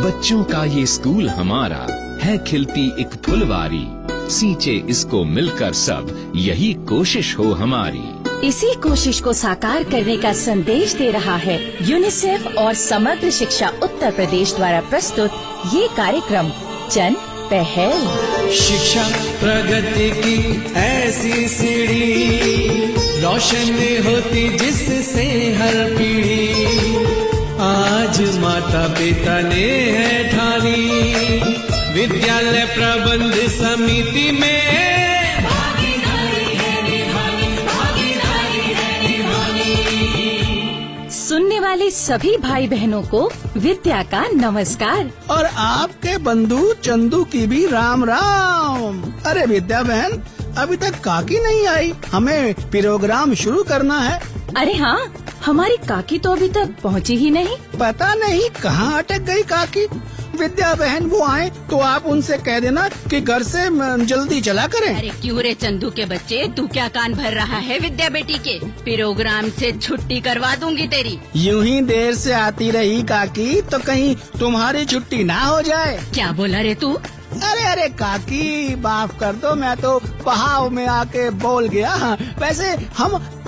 बच्चों का ये स्कूल हमारा है खिलती एक फुलवारी, सींचे इसको मिलकर सब, यही कोशिश हो हमारी। इसी कोशिश को साकार करने का संदेश दे रहा है यूनिसेफ और समग्र शिक्षा उत्तर प्रदेश द्वारा प्रस्तुत ये कार्यक्रम जन पहल। शिक्षा प्रगति की ऐसी सीढ़ी, रोशन होती जिससे हर पीढ़ी। आज माता पिता ने है ठानी, विद्यालय प्रबंध समिति में सुनने वाले सभी भाई बहनों को विद्या का नमस्कार। और आपके बंधु चंदू की भी राम राम। अरे विद्या बहन, अभी तक काकी नहीं आई, हमें प्रोग्राम शुरू करना है। अरे हाँ, हमारी काकी तो अभी तक पहुँची ही नहीं। पता नहीं कहाँ अटक गई काकी। विद्या बहन वो आए तो आप उनसे कह देना कि घर से जल्दी चला करें। अरे क्यों रे चंदू के बच्चे, तू क्या कान भर रहा है विद्या बेटी के? प्रोग्राम से छुट्टी करवा दूंगी तेरी। यूं ही देर से आती रही काकी तो कहीं तुम्हारी छुट्टी ना हो जाए। क्या बोला रे तू? अरे काकी माफ कर दो, मैं तो बहाव में आके बोल गया। वैसे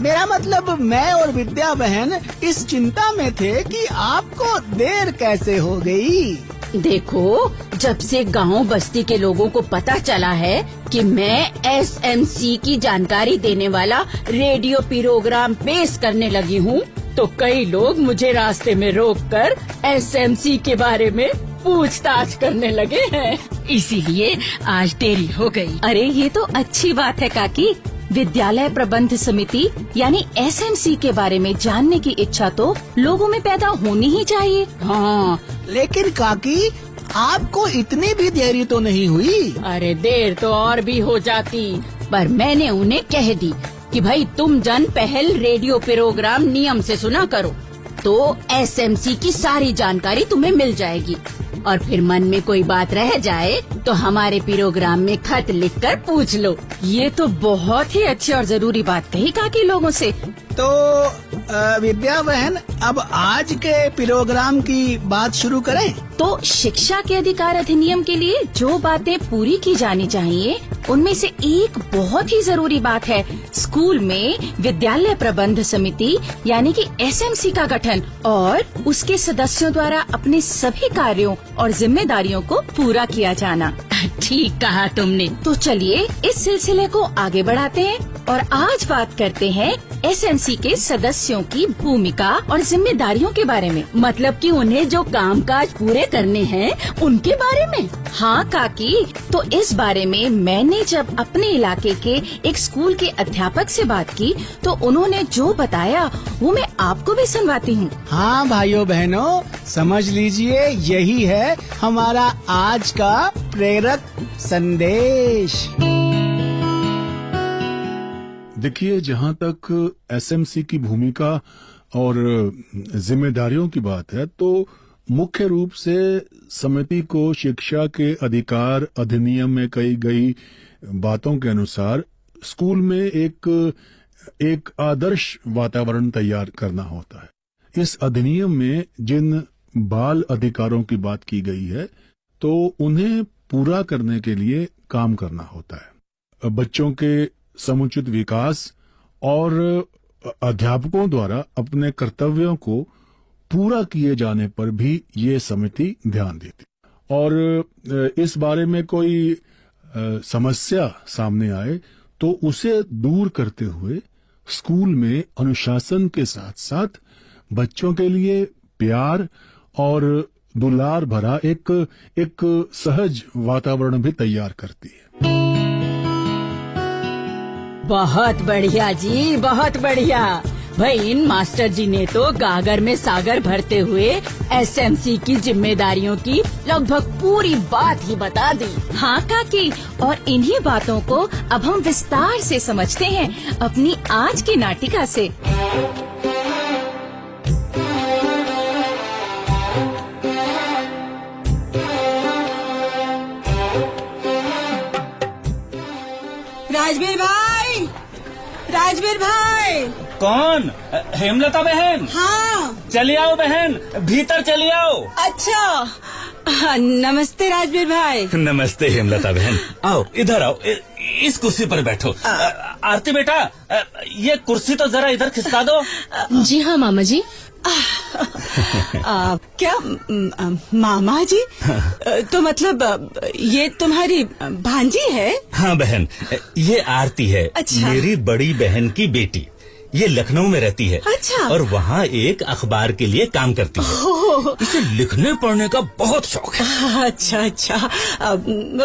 मेरा मतलब मैं और विद्या बहन इस चिंता में थे कि आपको देर कैसे हो गई। देखो, जब से गांव बस्ती के लोगों को पता चला है कि मैं SMC की जानकारी देने वाला रेडियो प्रोग्राम पेश करने लगी हूँ, तो कई लोग मुझे रास्ते में रोककर SMC के बारे में पूछताछ करने लगे हैं। इसीलिए आज देरी हो गई। अरे ये तो अच्छी बात है काकी। विद्यालय प्रबंध समिति यानी SMC के बारे में जानने की इच्छा तो लोगों में पैदा होनी ही चाहिए। हाँ, लेकिन काकी आपको इतनी भी देरी तो नहीं हुई? अरे देर तो और भी हो जाती, पर मैंने उन्हें कह दी कि भाई तुम जन पहल रेडियो प्रोग्राम नियम से सुना करो, तो SMC की सारी जानकारी तुम्हें मिल जाएगी। और फिर मन में कोई बात रह जाए तो हमारे प्रोग्राम में खत लिखकर पूछ लो। ये तो बहुत ही अच्छी और जरूरी बात कही काकी लोगों से। तो विद्या बहन, अब आज के प्रोग्राम की बात शुरू करें। तो शिक्षा के अधिकार अधिनियम के लिए जो बातें पूरी की जानी चाहिए, उनमें से एक बहुत ही जरूरी बात है स्कूल में विद्यालय प्रबंध समिति यानी कि SMC का गठन और उसके सदस्यों द्वारा अपने सभी कार्यों और जिम्मेदारियों को पूरा किया जाना। ठीक कहा तुमने। तो चलिए इस सिलसिले को आगे बढ़ाते हैं और आज बात करते हैं SMC के सदस्यों की भूमिका और जिम्मेदारियों के बारे में। मतलब कि उन्हें जो कामकाज पूरे करने हैं उनके बारे में। हाँ काकी, तो इस बारे में मैंने जब अपने इलाके के एक स्कूल के अध्यापक से बात की तो उन्होंने जो बताया वो मैं आपको भी सुनवाती हूँ। हाँ भाइयों बहनों, समझ लीजिए यही है हमारा आज का प्रेरक संदेश। देखिए, जहाँ तक SMC की भूमिका और जिम्मेदारियों की बात है, तो मुख्य रूप से समिति को शिक्षा के अधिकार अधिनियम में कही गई बातों के अनुसार स्कूल में एक आदर्श वातावरण तैयार करना होता है। इस अधिनियम में जिन बाल अधिकारों की बात की गई है, तो उन्हें पूरा करने के लिए काम करना होता है। बच्चों के समुचित विकास और अध्यापकों द्वारा अपने कर्तव्यों को पूरा किए जाने पर भी ये समिति ध्यान देती। और इस बारे में कोई समस्या सामने आए तो उसे दूर करते हुए स्कूल में अनुशासन के साथ साथ बच्चों के लिए प्यार और दुलार भरा एक सहज वातावरण भी तैयार करती है। बहुत बढ़िया जी, बहुत बढ़िया। भाई इन मास्टर जी ने तो गागर में सागर भरते हुए SMC की जिम्मेदारियों की लगभग पूरी बात ही बता दी। हाँ काकी, और इन्हीं बातों को अब हम विस्तार से समझते हैं अपनी आज की नाटिका से। राजवीर भाई। कौन? हेमलता बहन? हाँ, चली आओ बहन, भीतर चली आओ। अच्छा, नमस्ते राजवीर भाई। नमस्ते हेमलता बहन, आओ इधर आओ, इस कुर्सी पर बैठो। आरती बेटा, ये कुर्सी तो जरा इधर खिसका दो। जी हाँ मामा जी। क्या मामा जी? तो मतलब ये तुम्हारी भांजी है? हाँ बहन, ये आरती है। अच्छा। मेरी बड़ी बहन की बेटी। ये लखनऊ में रहती है। अच्छा। और वहाँ एक अखबार के लिए काम करती है। इसे लिखने पढ़ने का बहुत शौक है। अच्छा,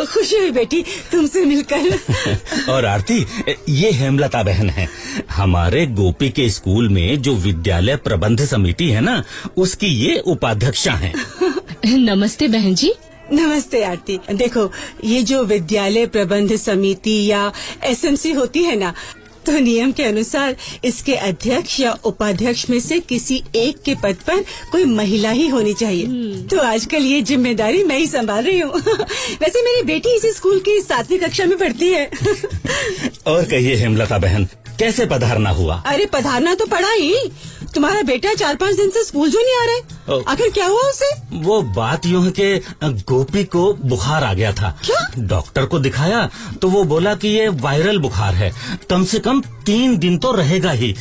खुशी हुई बेटी तुमसे मिलकर। और आरती, ये हेमलता बहन है। हमारे गोपी के स्कूल में जो विद्यालय प्रबंध समिति है ना, उसकी ये उपाध्यक्षा हैं। नमस्ते बहन जी। नमस्ते आरती। देखो, ये जो विद्यालय प्रबंध समिति या एसएमसी होती है ना, तो नियम के अनुसार इसके अध्यक्ष या उपाध्यक्ष में से किसी एक के पद पर कोई महिला ही होनी चाहिए। तो आजकल ये जिम्मेदारी मैं ही संभाल रही हूँ। वैसे मेरी बेटी इसी स्कूल की 7वीं कक्षा में पढ़ती है। और कहिए हेमलता बहन, कैसे पधारना हुआ? अरे पधारना तो पड़ा ही। तुम्हारा बेटा 4-5 दिन से स्कूल जो नहीं आ रहा है, आखिर क्या हुआ उसे? वो बात यूं है कि गोपी को बुखार आ गया था। क्या? डॉक्टर को दिखाया तो वो बोला कि ये वायरल बुखार है, कम से कम 3 दिन तो रहेगा ही,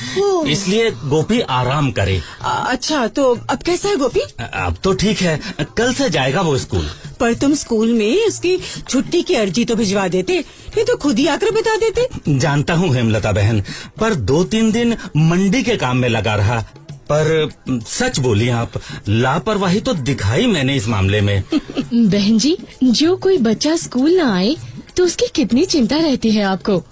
इसलिए गोपी आराम करे। अच्छा, तो अब कैसा है गोपी? अब तो ठीक है, कल से जाएगा वो स्कूल। पर तुम स्कूल में उसकी छुट्टी की अर्जी तो भिजवा देते, नहीं तो खुद ही आकर बता देते। जानता हूँ हेमलता बहन, पर 2-3 दिन मंडी के काम में लगा रहा। पर सच बोली आप, लापरवाही तो दिखाई मैंने इस मामले में। बहन जी, जो कोई बच्चा स्कूल ना आए तो उसकी कितनी चिंता रहती है आपको।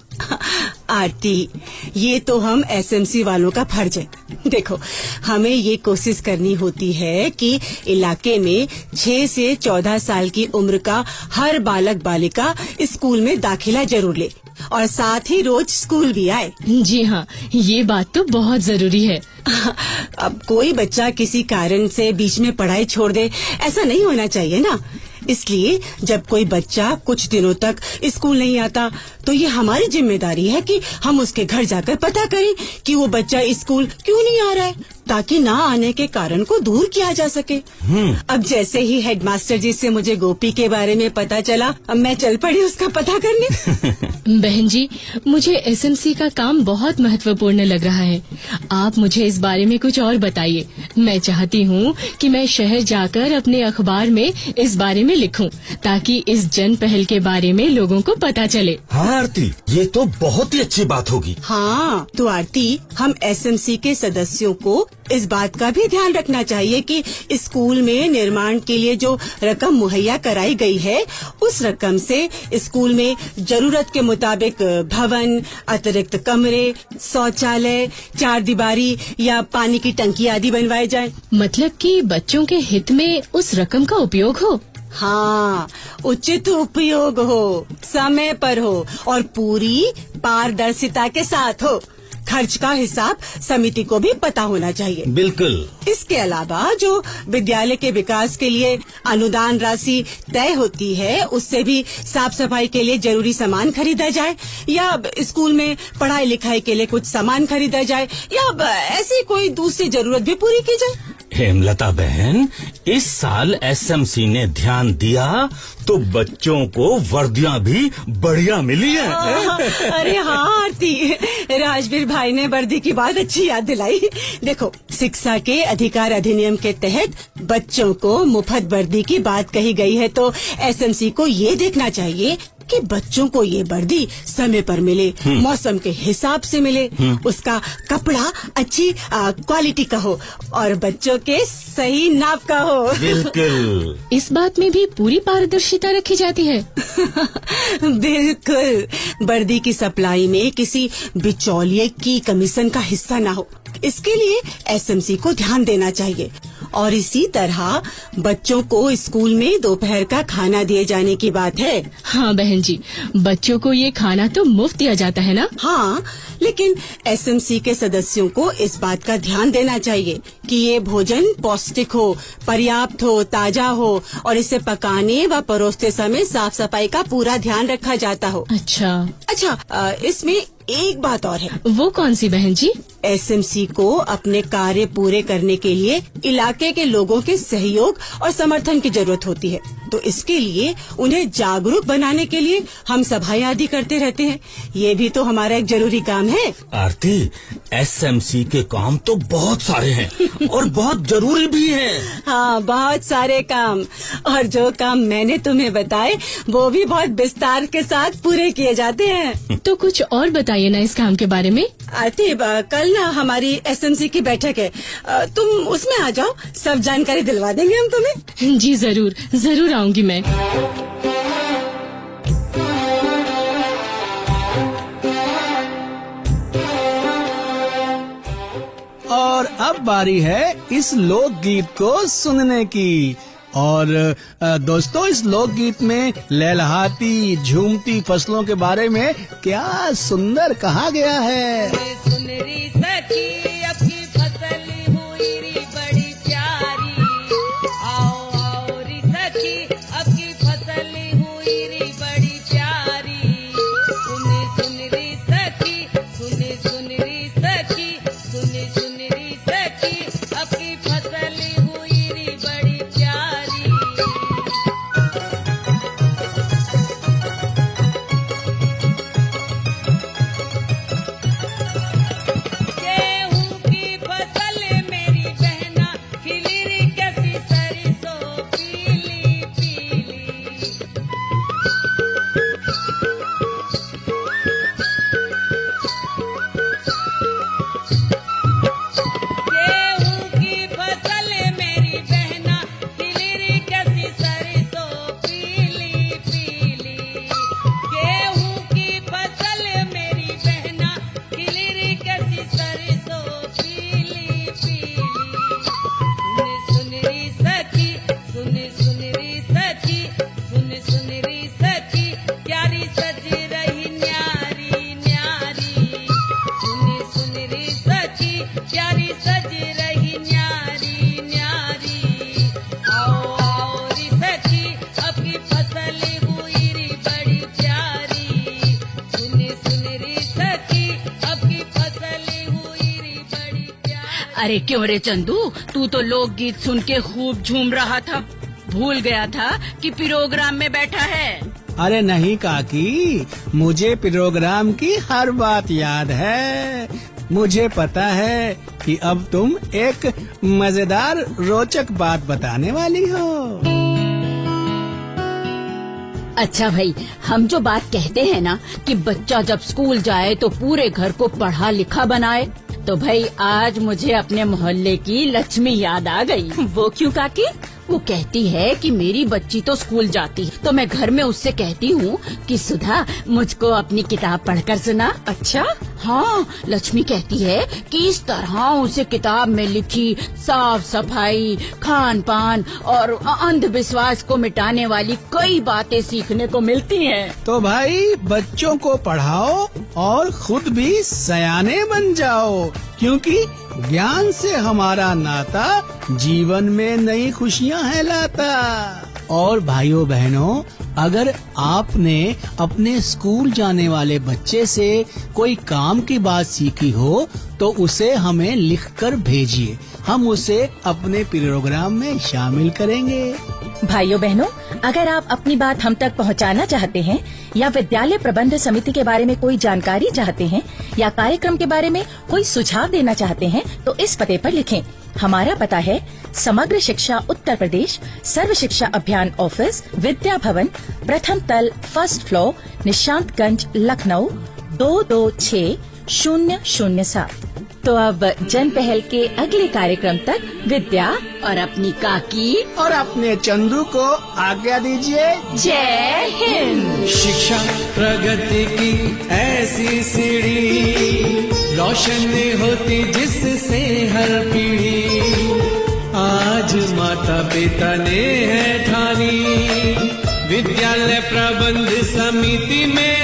आरती, ये तो हम एसएमसी वालों का फर्ज है। देखो, हमें ये कोशिश करनी होती है कि इलाके में 6 से 14 साल की उम्र का हर बालक बालिका स्कूल में दाखिला जरूर ले और साथ ही रोज स्कूल भी आए। जी हाँ, ये बात तो बहुत जरूरी है। अब कोई बच्चा किसी कारण से बीच में पढ़ाई छोड़ दे, ऐसा नहीं होना चाहिए ना। इसलिए जब कोई बच्चा कुछ दिनों तक स्कूल नहीं आता, तो ये हमारी जिम्मेदारी है कि हम उसके घर जाकर पता करें कि वो बच्चा स्कूल क्यों नहीं आ रहा है, ताकि ना आने के कारण को दूर किया जा सके। अब जैसे ही हेडमास्टर जी से मुझे गोपी के बारे में पता चला, अब मैं चल पड़ी उसका पता करने। बहन जी, मुझे एसएमसी का काम बहुत महत्वपूर्ण लग रहा है। आप मुझे इस बारे में कुछ और बताइए। मैं चाहती हूँ कि मैं शहर जाकर अपने अखबार में इस बारे में लिखूं, ताकि इस जन पहल के बारे में लोगों को पता चले। हाँ आरती, ये तो बहुत ही अच्छी बात होगी। हाँ, तो आरती, हम एसएमसी के सदस्यों को इस बात का भी ध्यान रखना चाहिए कि स्कूल में निर्माण के लिए जो रकम मुहैया कराई गई है, उस रकम से स्कूल में जरूरत के मुताबिक भवन, अतिरिक्त कमरे, शौचालय, 4 दीवारी या पानी की टंकी आदि बनवाए जाए। मतलब कि बच्चों के हित में उस रकम का उपयोग हो। हाँ, उचित उपयोग हो, समय पर हो और पूरी पारदर्शिता के साथ हो। खर्च का हिसाब समिति को भी पता होना चाहिए। बिल्कुल। इसके अलावा जो विद्यालय के विकास के लिए अनुदान राशि तय होती है, उससे भी साफ सफाई के लिए जरूरी सामान खरीदा जाए, या स्कूल में पढ़ाई लिखाई के लिए कुछ सामान खरीदा जाए, या ऐसी कोई दूसरी जरूरत भी पूरी की जाए। हेमलता बहन, इस साल एसएमसी ने ध्यान दिया तो बच्चों को वर्दियां भी बढ़िया मिली है। अरे हाँ आरती, राजवीर भाई ने वर्दी की बात अच्छी याद दिलाई। देखो, शिक्षा के अधिकार अधिनियम के तहत बच्चों को मुफ्त वर्दी की बात कही गई है, तो एसएमसी को ये देखना चाहिए कि बच्चों को ये वर्दी समय पर मिले, मौसम के हिसाब से मिले, उसका कपड़ा अच्छी क्वालिटी का हो और बच्चों के सही नाप का हो। बिल्कुल। इस बात में भी पूरी पारदर्शिता रखी जाती है। बिल्कुल, वर्दी की सप्लाई में किसी बिचौलिए की कमीशन का हिस्सा ना हो, इसके लिए एसएमसी को ध्यान देना चाहिए। और इसी तरह बच्चों को स्कूल में दोपहर का खाना दिए जाने की बात है। हाँ बहन जी, बच्चों को ये खाना तो मुफ्त दिया जाता है ना। हाँ, लेकिन एसएमसी के सदस्यों को इस बात का ध्यान देना चाहिए कि ये भोजन पौष्टिक हो, पर्याप्त हो, ताजा हो और इसे पकाने व परोसते समय साफ सफाई का पूरा ध्यान रखा जाता हो। अच्छा, इसमें एक बात और है। वो कौन सी बहन जी? एसएमसी को अपने कार्य पूरे करने के लिए इलाके के लोगों के सहयोग और समर्थन की जरूरत होती है। तो इसके लिए उन्हें जागरूक बनाने के लिए हम सभाएं आदि करते रहते हैं। ये भी तो हमारा एक जरूरी काम है। आरती, एसएमसी के काम तो बहुत सारे हैं और बहुत जरूरी भी हैं। हाँ, बहुत सारे काम, और जो काम मैंने तुम्हें बताए वो भी बहुत विस्तार के साथ पूरे किए जाते हैं। तो कुछ और बताइए ना इस काम के बारे में। आरती, कल ना हमारी एसएमसी की बैठक है, तुम उसमें आ जाओ, सब जानकारी दिलवा देंगे हम तुम्हें। जी जरूर जरूर आऊंगी मैं। और अब बारी है इस लोकगीत को सुनने की। और दोस्तों, इस लोकगीत में लहलहाती झूमती फसलों के बारे में क्या सुंदर कहा गया है। सुनरी सखी अपनी फसल हुई री बड़ी प्यारी, आओ आओ री सखी अपनी फसल हुई री बड़ी प्यारी। सुने सुन री सखी, सुने सुन री सखी, सुने सुन री सखी अपनी फसल हुई री बड़ी प्यारी। गेहूं की फसल मेरी बहना खिली री कैसी सरसों पीली पीली। गेहूं की फसल मेरी बहना खिली री कैसी सरसों पीली पीली। गेहूं की फसल मेरी बहना खिली री कैसी सरसों पीली पीली। सुन री सखी, सुन री सखी, सुन री सखी प्यारी सज रही न्यारी न्यारी। सुन री सखी प्यारी सज रही न्यारी न्यारी। आओ आओ री सखी अपनी फसल हुई री बड़ी प्यारी। सुन री सखी अपनी फसल हुई री बड़ी प्यारी। अरे क्यों रे चंदू, तू तो लोकगीत सुन के खूब झूम रहा था, भूल गया था कि प्रोग्राम में बैठा है। अरे नहीं काकी, मुझे प्रोग्राम की हर बात याद है। मुझे पता है कि अब तुम एक मजेदार रोचक बात बताने वाली हो। अच्छा भाई, हम जो बात कहते हैं ना कि बच्चा जब स्कूल जाए तो पूरे घर को पढ़ा लिखा बनाए, तो भाई आज मुझे अपने मोहल्ले की लक्ष्मी याद आ गई। वो क्यों काकी? वो कहती है कि मेरी बच्ची तो स्कूल जाती है, तो मैं घर में उससे कहती हूँ कि सुधा मुझको अपनी किताब पढ़कर सुना। अच्छा? हाँ, लक्ष्मी कहती है कि इस तरह उसे किताब में लिखी साफ सफाई, खान पान और अंधविश्वास को मिटाने वाली कई बातें सीखने को मिलती हैं। तो भाई बच्चों को पढ़ाओ और खुद भी सयाने बन जाओ, क्योंकि ज्ञान से हमारा नाता जीवन में नई खुशियाँ है लाता। और भाइयों बहनों, अगर आपने अपने स्कूल जाने वाले बच्चे से कोई काम की बात सीखी हो तो उसे हमें लिखकर भेजिए, हम उसे अपने प्रोग्राम में शामिल करेंगे। भाइयों बहनों, अगर आप अपनी बात हम तक पहुंचाना चाहते हैं या विद्यालय प्रबंध समिति के बारे में कोई जानकारी चाहते हैं या कार्यक्रम के बारे में कोई सुझाव देना चाहते हैं तो इस पते पर लिखें। हमारा पता है समग्र शिक्षा उत्तर प्रदेश, सर्व शिक्षा अभियान ऑफिस, विद्या भवन, प्रथम तल, फर्स्ट फ्लोर, निशांतगंज, लखनऊ 226007। तो अब जन पहल के अगले कार्यक्रम तक विद्या और अपनी काकी और अपने चंदू को आज्ञा दीजिए। जय हिंद। शिक्षा प्रगति की ऐसी सीढ़ी, रोशन होती जिससे हर पीढ़ी। आज माता पिता ने है ठानी, विद्यालय प्रबंध समिति में